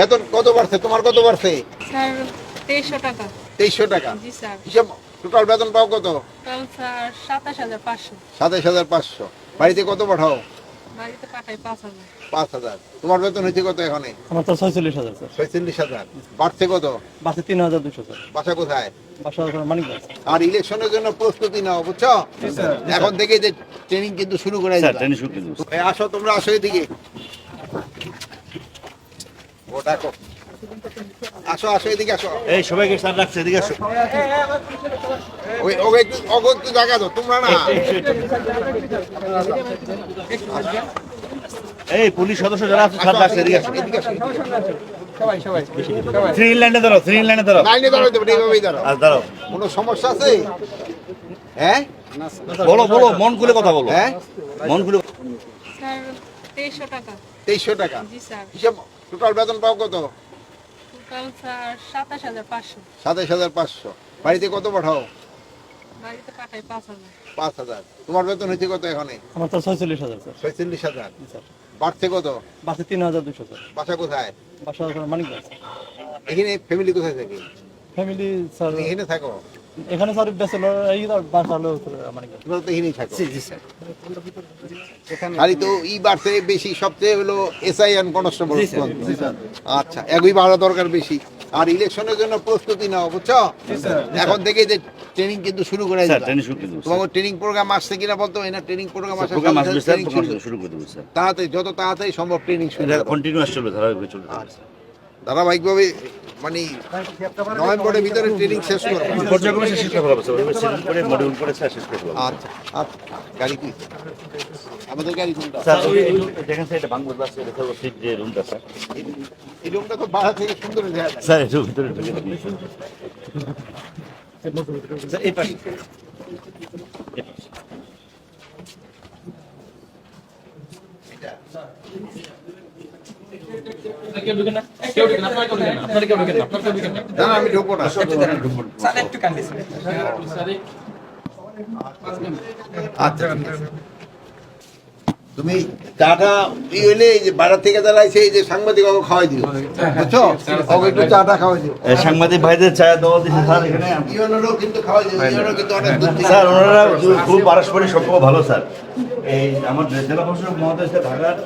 বেতন কত বাড়ছে? তোমার কত বাড়ছে? স্যার 2300 টাকা। 2300 টাকা। জি স্যার। হিসাব টোটাল বেতন পাও কত? Total sir 27500। 27500। বাড়িতে কত পাঠাও? বাড়িতে পাঠাই 5000। 5000। তোমার বেতন হচ্ছে কত এখানে? আমার তো 46,000 স্যার। 46000। বাড়ছে কত? বাসে 3,200 স্যার। বাসা কোথায়? বাসা মানিকগঞ্জ। আর ইলেকশনের জন্য প্রস্তুতি নাও, বুঝছো? এখন থেকে যে ট্রেনিং কিন্তু শুরু করে স্যার দিবা। ট্রেনিং শুরু করে দেবো। এই আসো, তোমরা আসো এদিকে। ও ডাকো। আসো আসো এদিকে আসো। এই সবাইকে স্যার রাখছে, এদিকে আসো। ওকে একটু জায়গা দাও, তোমরা না। এই পুলিশ সদস্য যারা আছে স্যার রাখছে, এদিকে আসো। এদিকে আসো। থ্রি লাইনে দাঁড়াও, থ্রি লাইনে দাঁড়াও। লাইনে দাঁড়াইতে হবে, এইভাবেই দাঁড়াও। আর দাঁড়াও। কোনো সমস্যা আছে? হ্যাঁ বলো বলো, মন খুলে কথা বলো। হ্যাঁ মন খুলে। স্যার 2300 টাকা। 2300 টাকা। জি স্যার। হিসাব টোটাল বেতন পাও কত? Total sir 27500। 27500। বাড়িতে কত পাঠাও? বাড়িতে পাঠাই 5000। 5000। তোমার বেতন হচ্ছে কত এখানে? আমার তো 46,000 স্যার। 46000। জি স্যার। বাড়ছে কত? বাসে 3,200 স্যার। বাসা কোথায়? বাসা মানিকগঞ্জ। এখানে ফ্যামিলি কোথায় থাকে? ফ্যামিলি স্যার তুমি এখানে থাকো? এখানে স্যার ব্যাচেলর এই বাসা হলো মানিকগঞ্জ। তোমরা তো এখানেই থাকো। জি স্যার। খালি তো ই বাড়ছে বেশি, সবচেয়ে হলো এসআই এন্ড কনস্টেবল। আচ্ছা, একই বাড়া দরকার বেশি। আর ইলেকশনের জন্য প্রস্তুতি নাও, বুঝছো? এখন থেকে যে ট্রেনিং কিন্তু শুরু করে স্যার দিবা। ট্রেনিং শুরু করে দেবো। তোমাকে ট্রেনিং প্রোগ্রাম আসছে কিনা বলতো? না ট্রেনিং প্রোগ্রাম আসে, প্রোগ্রাম আসবে স্যার, training প্রোগ্রাম শুরু করে দেবো স্যার। তাড়াতাড়ি, যত তাড়াতাড়ি সম্ভব ট্রেনিং শুরু এটা করো। কন্টিনিউয়াস চলবে, ধারাবাহিক চলবে। ধারাবাহিকভাবে মানে নভেম্বরের ভিতরে ট্রেনিং শেষ করবো। পর্যায়ক্রমে শেষ করে ফেলাবো স্যার, সিজন করে মডিউল করে স্যার শেষ করে ফেলাবো। আচ্ছা আচ্ছা, গাড়ি কি আমাদের গাড়ি কোনটা? স্যার দেখেন স্যার, এটা বাংলা বাস এটা হলো সিট যে রুমটা স্যার। এই রুমটা তো বাইরে থেকে সুন্দর দেখা যায়। স্যার একটু ভিতরে ঢুকে দেখুন। স্যার এই পাশে। না না, আমি ঢুকবো না। আচ্ছা ঠিক আছে। তুমি চাটা ই হইলে এই যে বাইরে থেকে যারা আইছে, এই যে সাংবাদিক ওকে খাওয়াই দিও, বুঝছো? ওকে একটু চাটা খাওয়াই দিও। সাংবাদিক ভাইদের চা দেওয়া দিচ্ছে স্যার এখানে। ইউনোরও কিন্তু খাওয়াই দিও, ইউনো কিন্তু অনেক দূর থেকে। স্যার ওনারা খুব পারস্পরিক সম্পর্ক ভালো স্যার। এই আমার জেলা প্রশাসক মহোদয় স্যার ঢাকার